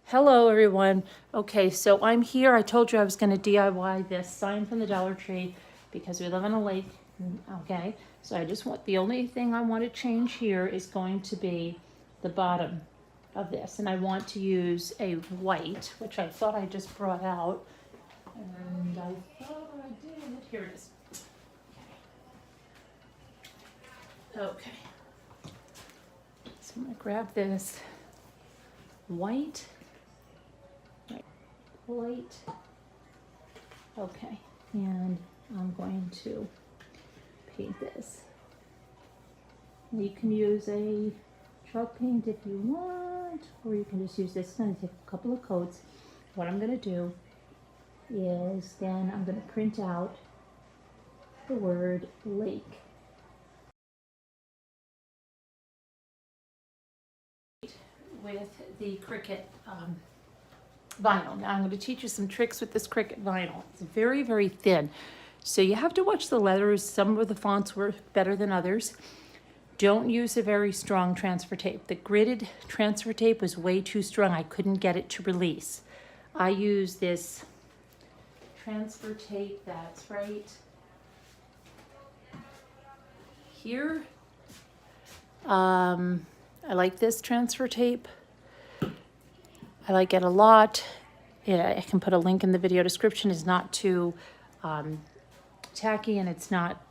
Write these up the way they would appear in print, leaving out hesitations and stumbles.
Hello everyone. Okay, so I'm here. I told you I was going to DIY this sign from the Dollar Tree because we live on a lake. Okay, so I just want, the only thing I want to change here is going to be the bottom of this. And I want to use a white, which I thought I just brought out. And I thought I did. Here it is. Okay. So I'm going to grab this white. Light. Okay, and I'm going to paint this. You can use a chalk paint if you want, or you can just use this. It's going to take a couple of coats. What I'm going to do is then I'm going to print out the word lake. With the Cricut vinyl. Now I'm going to teach you some tricks with this Cricut vinyl. It's very, very thin. So you have to watch the letters. Some of the fonts work better than others. Don't use a very strong transfer tape. The gridded transfer tape was way too strong. I couldn't get it to release. I use this transfer tape that's right here. I like this transfer tape. I like it a lot. Yeah, I can put a link in the video description. It's not too tacky, and it's not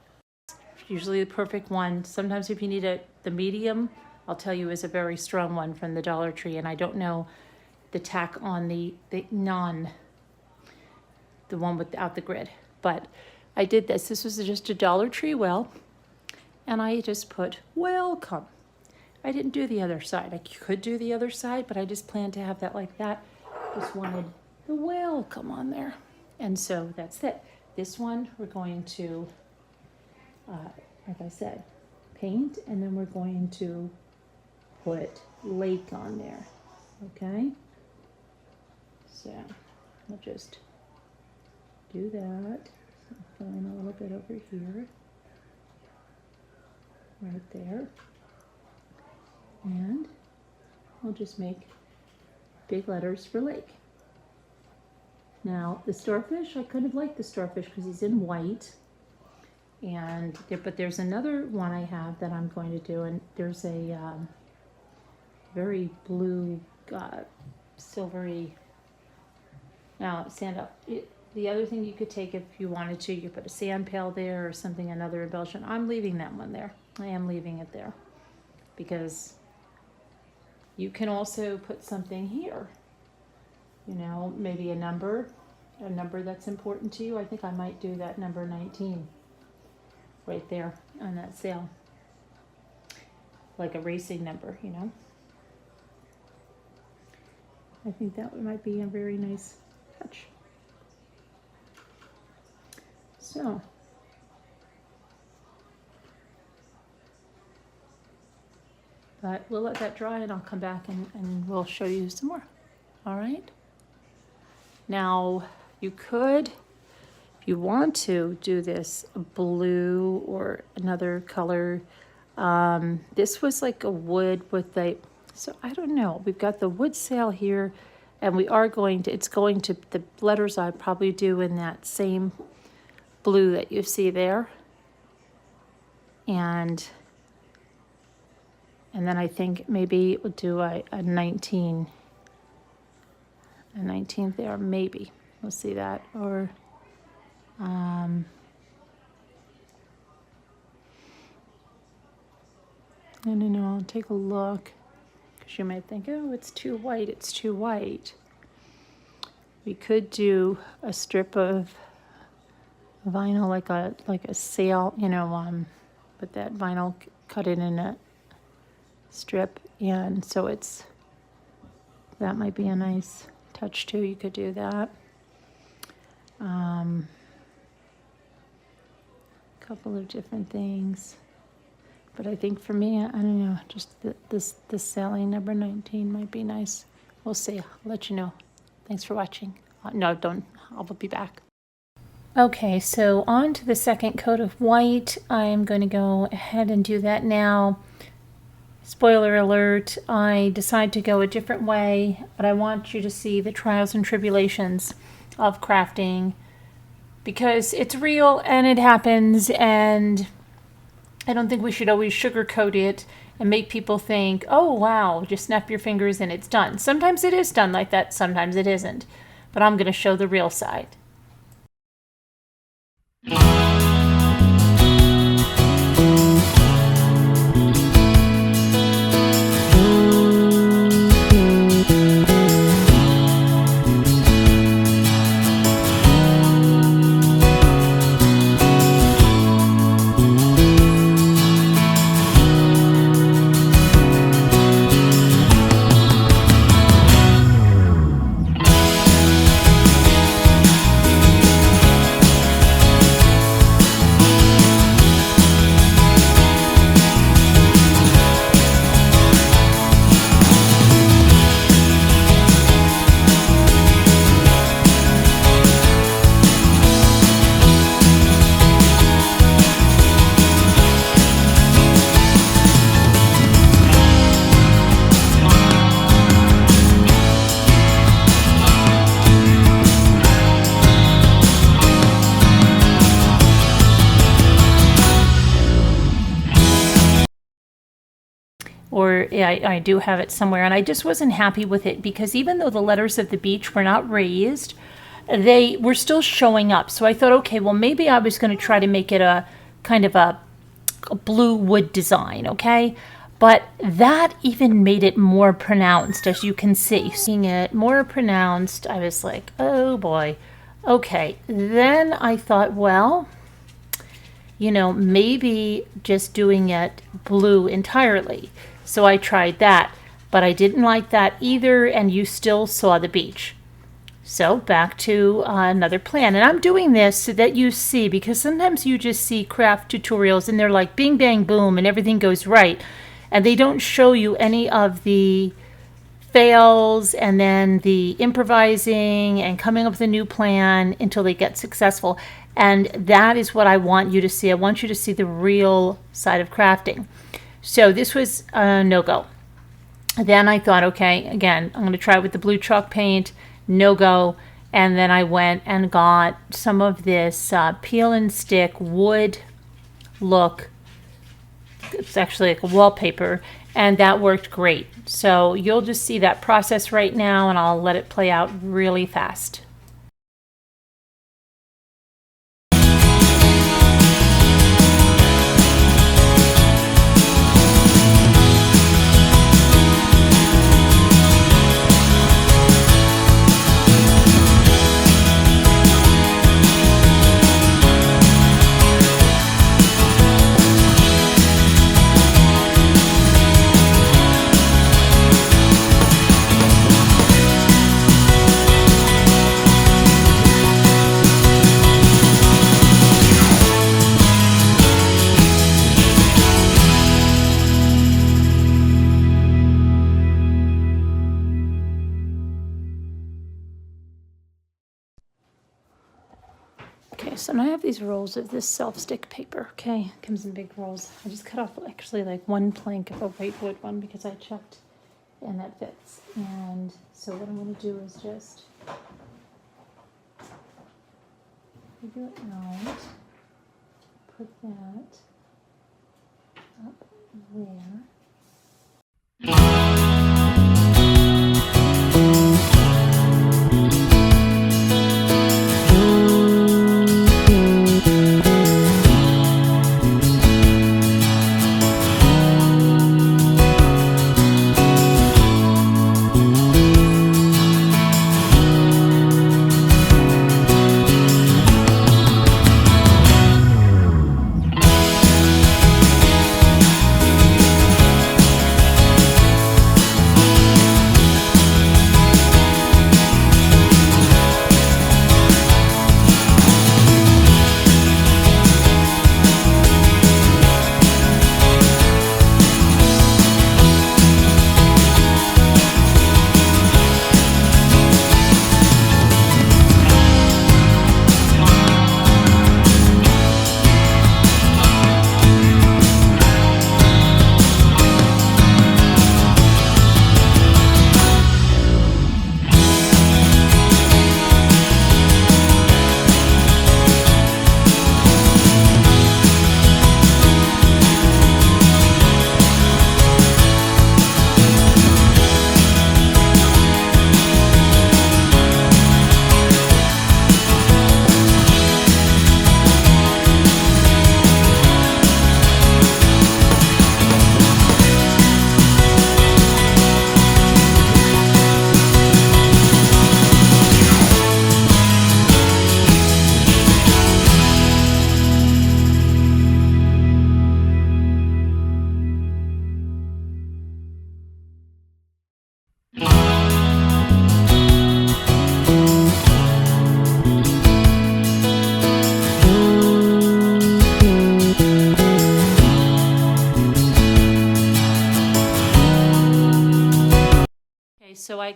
usually the perfect one. Sometimes if you need the medium, I'll tell you, is a very strong one from the Dollar Tree. And I don't know the tack on the one without the grid. But I did this. This was just a Dollar Tree well, and I just put welcome. I didn't do the other side. I could do the other side, but I just planned to have that like that. Just wanted the welcome on there. And so that's it. This one we're going to, like I said, paint, and then we're going to put lake on there, okay? So I'll just do that. So fill in a little bit over here, right there. And I'll just make big letters for lake. Now the starfish, I kind of like the starfish because he's in white. And but there's another one I have that I'm going to do, and there's a very blue, silvery. Now stand up. The other thing you could take if you wanted to, you could put a sand pail there or something, another embellishment. I'm leaving that one there. I am leaving it there because you can also put something here, you know, maybe a number that's important to you. I think I might do that number 19 right there on that sail, like a racing number, you know. I think that might be a very nice touch. So but we'll let that dry, and I'll come back and we'll show you some more. All right. Now you could, if you want to, do this blue or another color. This was like a wood with a, so I don't know. We've got the wood sail here, and we are going to, it's going to, the letters I probably do in that same blue that you see there. And then I think maybe we'll do a 19 there, maybe. We'll see that. Or, I don't know, I'll take a look. Because you might think, oh, it's too white, it's too white. We could do a strip of vinyl, like a sail, you know, but that vinyl, cut it in a strip, and so it's, that might be a nice touch too. You could do that. Couple of different things, but I think for me, I don't know, just this sailing number 19 might be nice. We'll see. I'll let you know. Thanks for watching. No, don't. I'll be back. Okay, so on to the second coat of white. I'm going to go ahead and do that now. Spoiler alert, I decide to go a different way, but I want you to see the trials and tribulations of crafting because it's real and it happens, and I don't think we should always sugarcoat it and make people think, oh wow, just snap your fingers and it's done. Sometimes it is done like that, sometimes it isn't. But I'm going to show the real side. Or yeah, I do have it somewhere, and I just wasn't happy with it because even though the letters of the beach were not raised, they were still showing up. So I thought, okay, well maybe I was going to try to make it a kind of a blue wood design, okay? But that even made it more pronounced, as you can see. Seeing it more pronounced, I was like, oh boy. Okay, then I thought, well, you know, maybe just doing it blue entirely. So I tried that, but I didn't like that either, and you still saw the beach. So back to another plan. And I'm doing this so that you see, because sometimes you just see craft tutorials and they're like bing, bang, boom, and everything goes right. And they don't show you any of the fails and then the improvising and coming up with a new plan until they get successful. And that is what I want you to see. I want you to see the real side of crafting. So this was a no-go. Then I thought, okay, again, I'm going to try it with the blue chalk paint, no-go. And then I went and got some of this peel and stick wood look. It's actually like a wallpaper, and that worked great. So you'll just see that process right now, and I'll let it play out really fast. Okay, so now I have these rolls of this self-stick paper, okay? It comes in big rolls. I just cut off actually like one plank of a white wood one because I checked and that fits. And so what I'm going to do is just figure it out, put that up there.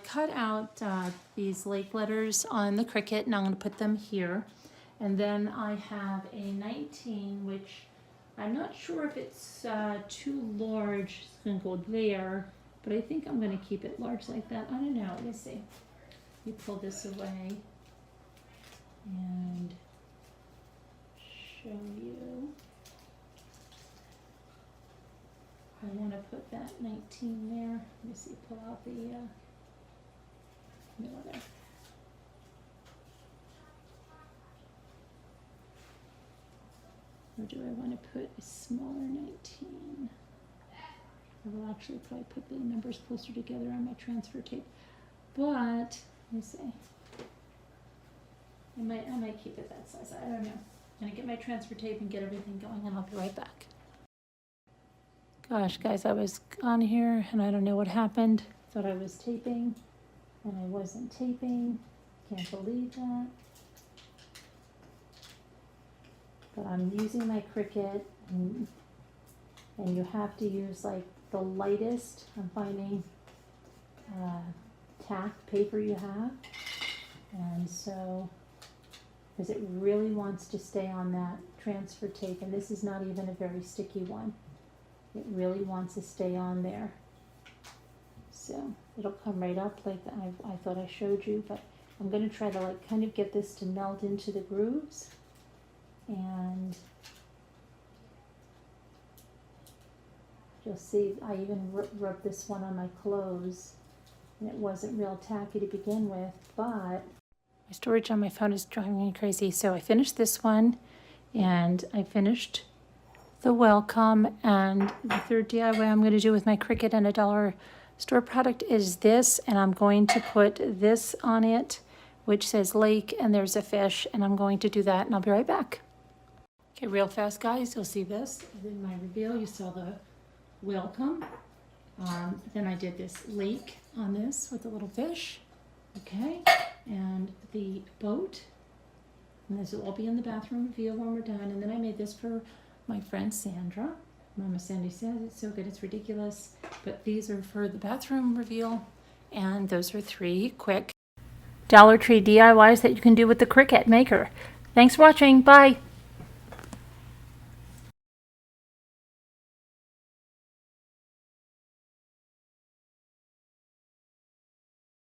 cut out these lake letters on the Cricut, and I'm going to put them here. And then I have a 19, which I'm not sure if it's too large. It's going to go there, but I think I'm going to keep it large like that. I don't know. Let me see. You pull this away and show you. I want to put that 19 there. Let me see, pull out the middle there. Or do I want to put a smaller 19? I will actually probably put the numbers closer together on my transfer tape. But, let me see. I might keep it that size. I don't know. I'm going to get my transfer tape and get everything going, and I'll be right back. Gosh, guys, I was on here and I don't know what happened. Thought I was taping and I wasn't taping. Can't believe that. But I'm using my Cricut, and you have to use like the lightest, I'm finding, tack paper you have. And so, because it really wants to stay on that transfer tape, and this is not even a very sticky one. It really wants to stay on there. So it'll come right up like I thought I showed you, but I'm going to try to like kind of get this to melt into the grooves. And you'll see I even rubbed this one on my clothes, and it wasn't real tacky to begin with, but my storage on my phone is driving me crazy. So I finished this one, and I finished the welcome, and the third DIY I'm going to do with my Cricut and a dollar store product is this, and I'm going to put this on it, which says lake, and there's a fish, and I'm going to do that, and I'll be right back. Okay, real fast, guys, you'll see this. In my reveal, you saw the welcome. Then I did this lake on this with a little fish, okay, and the boat, and this will all be in the bathroom reveal when we're done. And then I made this for my friend Sandra. Mama Sandy says it's so good, it's ridiculous. But these are for the bathroom reveal, and those are 3 quick Dollar Tree DIYs that you can do with the Cricut Maker. Thanks for watching. Bye.